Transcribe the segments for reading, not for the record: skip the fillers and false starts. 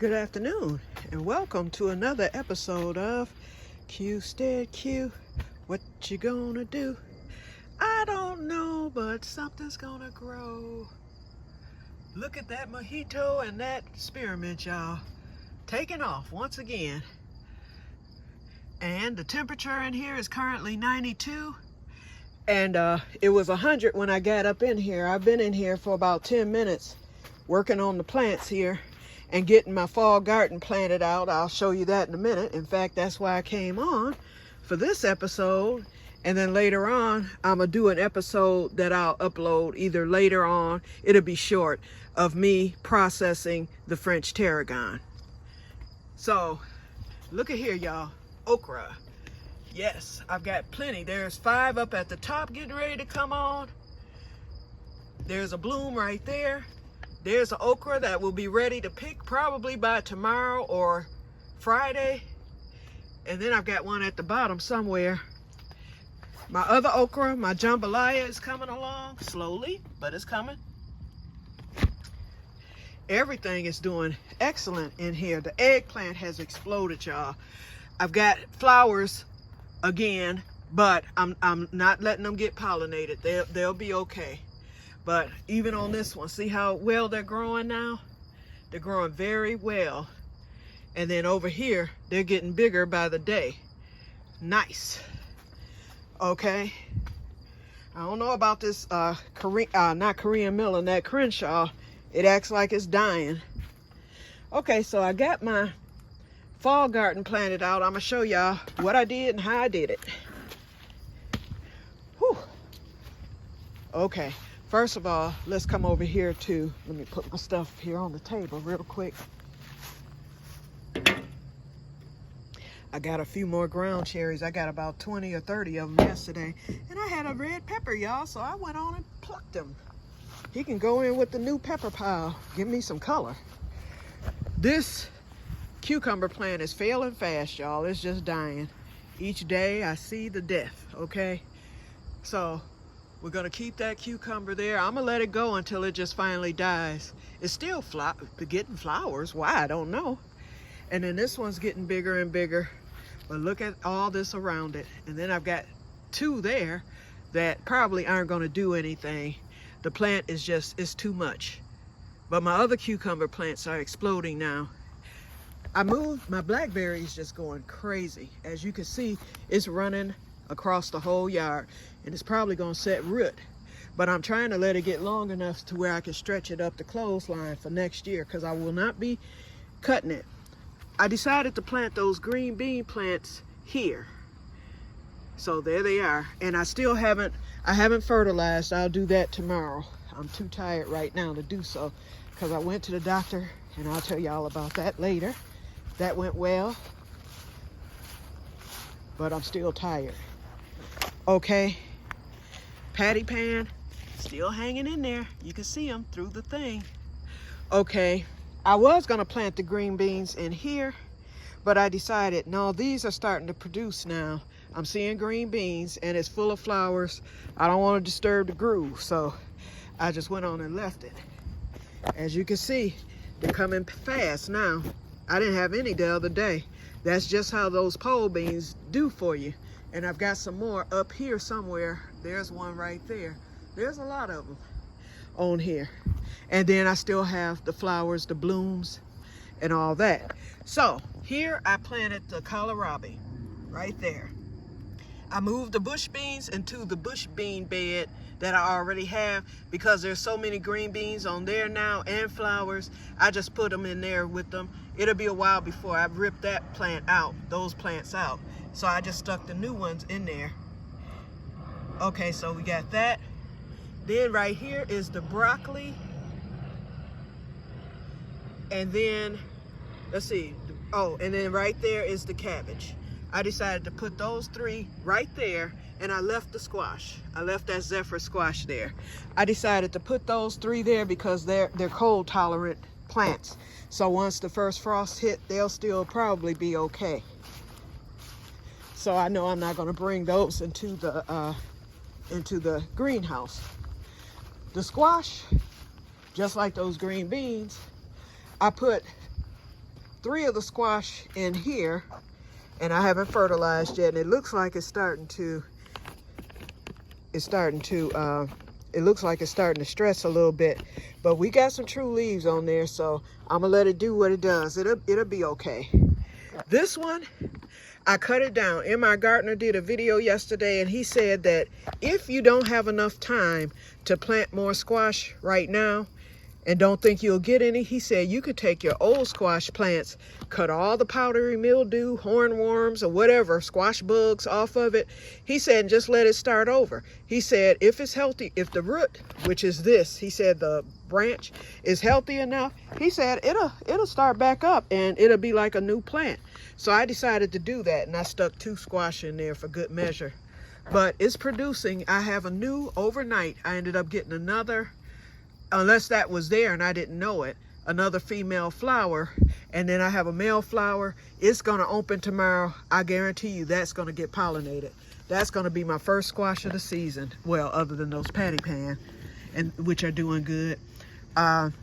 Good afternoon, and welcome to another episode of Que-stead-Que. What you gonna do? I don't know, but something's gonna grow. Look at that mojito and that spearmint, y'all. Taking off once again. And the temperature in here is currently 92. And it was 100 when I got up in here. I've been in here for about 10 minutes working on the plants here and getting my fall garden planted out. I'll show you that in a minute. In fact, that's why I came on for this episode. And then later on, I'm gonna do an episode that I'll upload either later on, it'll be short, of me processing the French tarragon. So, look at here, y'all, okra. Yes, I've got plenty. There's 5 up at the top getting ready to come on. There's a bloom right there. There's an okra that will be ready to pick probably by tomorrow or Friday. And then I've got one at the bottom somewhere. My other okra, my jambalaya, is coming along slowly, but it's coming. Everything is doing excellent in here. The eggplant has exploded, y'all. I've got flowers again, but I'm not letting them get pollinated. They'll be okay. But even on this one, see how well they're growing now? They're growing very well. And then over here, they're getting bigger by the day. Nice. Okay. I don't know about this not Korean melon, that Crenshaw. It acts like it's dying. Okay, so I got my fall garden planted out. I'm gonna show y'all what I did and how I did it. Whew. Okay. First of all, let's come over here to, let me put my stuff here on the table real quick. I got a few more ground cherries. I got about 20 or 30 of them yesterday. And I had a red pepper, y'all, so I went on and plucked them. He can go in with the new pepper pile. Give me some color. This cucumber plant is failing fast, y'all. It's just dying. Each day I see the death, okay? So we're gonna keep that cucumber there. I'm gonna let it go until it just finally dies. It's still getting flowers. Why? I don't know. And then this one's getting bigger and bigger. But look at all this around it. And then I've got 2 there that probably aren't gonna do anything. The plant is just, it's too much. But my other cucumber plants are exploding now. I moved, my blackberries just going crazy. As you can see, it's running across the whole yard, and it's probably gonna set root. But I'm trying to let it get long enough to where I can stretch it up the clothesline for next year, because I will not be cutting it. I decided to plant those green bean plants here. So there they are. And I still haven't fertilized. I'll do that tomorrow. I'm too tired right now to do so, because I went to the doctor, and I'll tell y'all about that later. That went well, but I'm still tired. Okay, patty pan still hanging in there. You can see them through the thing. Okay, I was gonna plant the green beans in here, but I decided, no, these are starting to produce now. I'm seeing green beans and it's full of flowers. I don't want to disturb the groove, so I just went on and left it. As you can see, they're coming fast now. I didn't have any the other day. That's just how those pole beans do for you. And I've got some more up here somewhere. There's one right there. There's a lot of them on here. And then I still have the flowers, the blooms, and all that. So here I planted the kohlrabi right there. I moved the bush beans into the bush bean bed that I already have, because there's so many green beans on there now and flowers. I just put them in there with them. It'll be a while before I rip that plant out, those plants out. So I just stuck the new ones in there. Okay, so we got that. Then right here is the broccoli. And then, let's see. Oh, and then right there is the cabbage. I decided to put those 3 right there, and I left the squash. I left that Zephyr squash there. I decided to put those 3 there because they're cold tolerant plants. So once the first frost hit, they'll still probably be okay. So I know I'm not gonna bring those into the greenhouse. The squash, just like those green beans, I put 3 of the squash in here, and I haven't fertilized yet, and it looks like it's starting to stress a little bit, but we got some true leaves on there, so I'm gonna let it do what it does. It'll be okay. This one, I cut it down. My gardener did a video yesterday, and he said that if you don't have enough time to plant more squash right now and don't think you'll get any, he said you could take your old squash plants, cut all the powdery mildew, hornworms, or whatever, squash bugs off of it. He said, just let it start over. He said, if it's healthy, if the root, which is this, he said the branch is healthy enough, he said it'll start back up and it'll be like a new plant. So I decided to do that, and I stuck 2 squash in there for good measure. But it's producing. I have a new overnight. I ended up getting another, unless that was there and I didn't know it, another female flower, and then I have a male flower. It's gonna open tomorrow. I guarantee you that's gonna get pollinated. That's gonna be my first squash of the season. Well, other than those patty pan, and which are doing good. And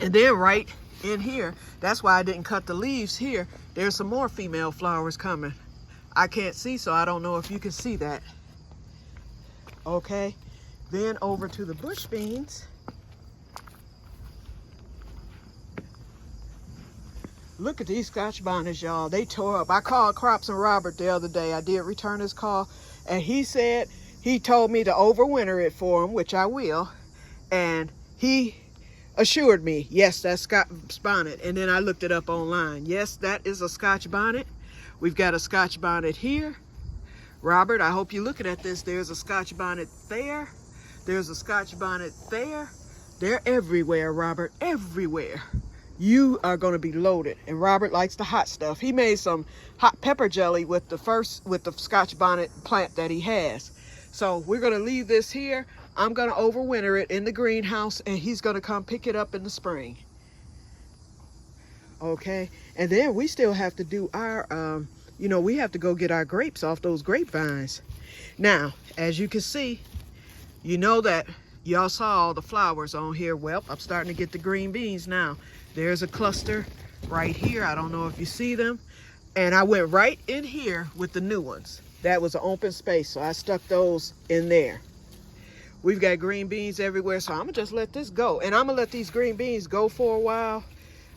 then right in here, that's why I didn't cut the leaves here. There's some more female flowers coming. I can't see, so I don't know if you can see that. Okay, then over to the bush beans. Look at these Scotch bonnets, y'all. They tore up. I called Crops and Robert the other day. I did return his call, and he said he told me to overwinter it for him, which I will. And he assured me, yes, that's Scotch bonnet. And then I looked it up online. Yes, that is a Scotch bonnet. We've got a Scotch bonnet here. Robert, I hope you're looking at this. There's a Scotch bonnet there. There's a Scotch bonnet there. They're everywhere, Robert, everywhere. You are going to be loaded. And Robert likes the hot stuff. He made some hot pepper jelly with the Scotch bonnet plant that he has. So we're going to leave this here. I'm going to overwinter it in the greenhouse, and he's going to come pick it up in the spring. Okay, and then we still have to do our, we have to go get our grapes off those grapevines. Now, as you can see, you know that y'all saw all the flowers on here. Well, I'm starting to get the green beans now. There's a cluster right here. I don't know if you see them. And I went right in here with the new ones. That was an open space, so I stuck those in there. We've got green beans everywhere, so I'm gonna just let this go. And I'm gonna let these green beans go for a while,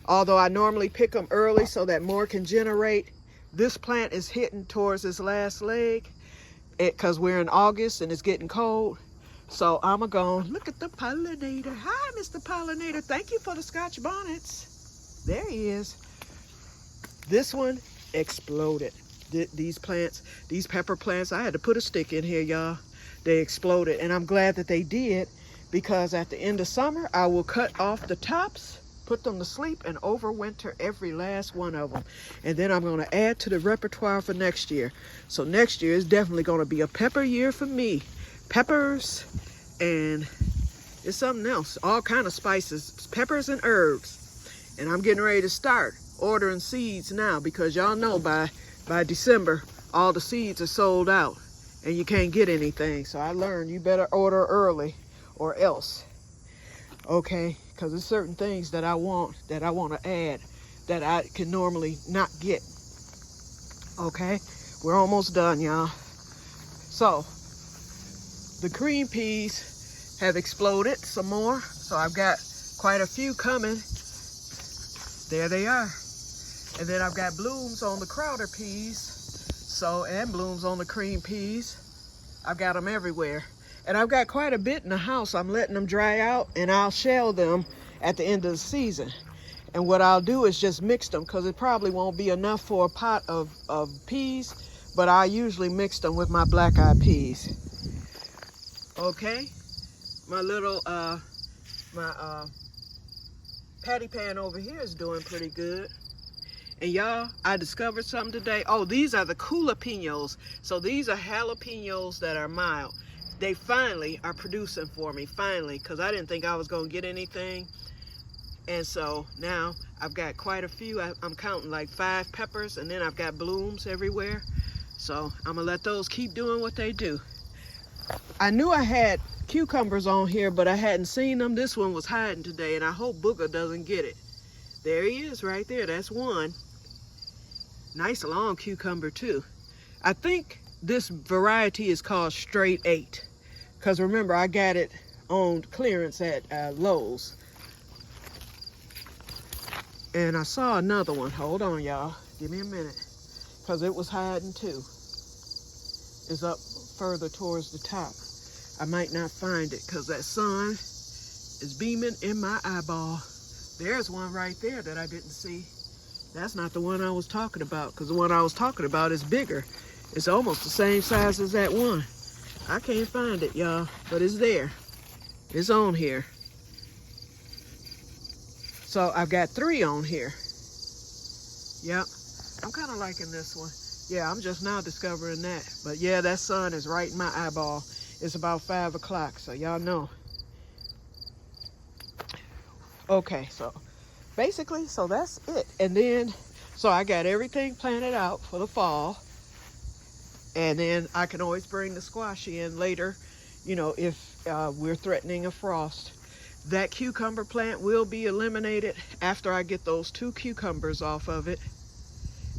although I normally pick them early so that more can generate. This plant is hitting towards its last leg because we're in August and it's getting cold. So I'm gonna go, look at the pollinator. Hi, Mr. Pollinator. Thank you for the Scotch bonnets. There he is. This one exploded. These plants, these pepper plants, I had to put a stick in here, y'all. They exploded, and I'm glad that they did, because at the end of summer, I will cut off the tops, put them to sleep, and overwinter every last one of them. And then I'm going to add to the repertoire for next year. So next year is definitely going to be a pepper year for me. Peppers, and it's something else, all kind of spices, peppers and herbs. And I'm getting ready to start ordering seeds now, because y'all know by December, all the seeds are sold out. And you can't get anything. So I learned you better order early or else. Okay, because there's certain things that I want to add that I can normally not get. Okay, we're almost done, y'all. So the green peas have exploded some more. So I've got quite a few coming. There they are. And then I've got blooms on the Crowder peas. And blooms on the cream peas. I've got them everywhere. And I've got quite a bit in the house. I'm letting them dry out, and I'll shell them at the end of the season. And what I'll do is just mix them, because it probably won't be enough for a pot of peas, but I usually mix them with my black-eyed peas. Okay, my little patty pan over here is doing pretty good. And y'all, I discovered something today. Oh, these are the jalapenos. So these are jalapenos that are mild. They finally are producing for me, finally, because I didn't think I was going to get anything. And so now I've got quite a few. I'm counting like 5 peppers, and then I've got blooms everywhere. So I'm going to let those keep doing what they do. I knew I had cucumbers on here, but I hadn't seen them. This one was hiding today, and I hope Booger doesn't get it. There he is right there. That's one. Nice long cucumber too. I think this variety is called Straight 8. Because remember, I got it on clearance at Lowe's. And I saw another one. Hold on, y'all. Give me a minute. Because it was hiding too. It's up further towards the top. I might not find it because that sun is beaming in my eyeball. There's one right there that I didn't see. That's not the one I was talking about, because the one I was talking about is bigger. It's almost the same size as that one. I can't find it, y'all, but it's there. It's on here. So I've got 3 on here. Yep, I'm kind of liking this one. Yeah, I'm just now discovering that. But yeah, that sun is right in my eyeball. It's about 5 o'clock, so y'all know. Okay, so basically, so that's it. And then, so I got everything planted out for the fall. And then I can always bring the squash in later, you know, if we're threatening a frost. That cucumber plant will be eliminated after I get those 2 cucumbers off of it.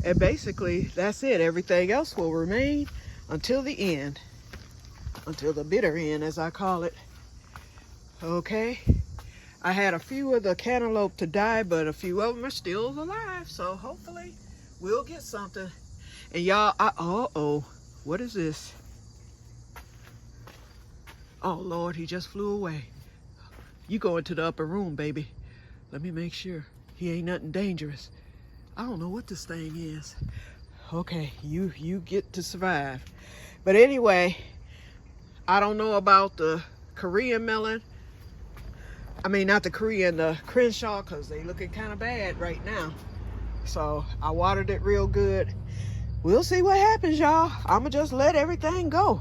And basically, that's it. Everything else will remain until the end. Until the bitter end, as I call it. Okay. I had a few of the cantaloupe to die, but a few of them are still alive. So hopefully we'll get something. And y'all, uh-oh, what is this? Oh Lord, he just flew away. You go into the upper room, baby. Let me make sure he ain't nothing dangerous. I don't know what this thing is. Okay, you get to survive. But anyway, I don't know about the Korean melon. I mean, not the Korean, the Crenshaw, because they looking kind of bad right now. So I watered it real good. We'll see what happens, y'all. I'm going to just let everything go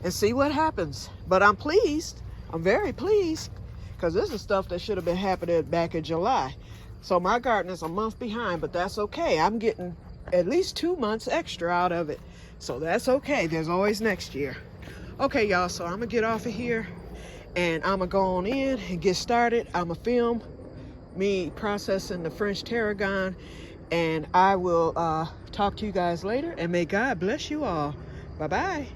and see what happens. But I'm pleased. I'm very pleased, because this is stuff that should have been happening back in July. So my garden is a month behind, but that's okay. I'm getting at least 2 months extra out of it. So that's okay. There's always next year. Okay, y'all, so I'm going to get off of here. And I'm going to go on in and get started. I'm going to film me processing the French tarragon. And I will talk to you guys later. And may God bless you all. Bye-bye.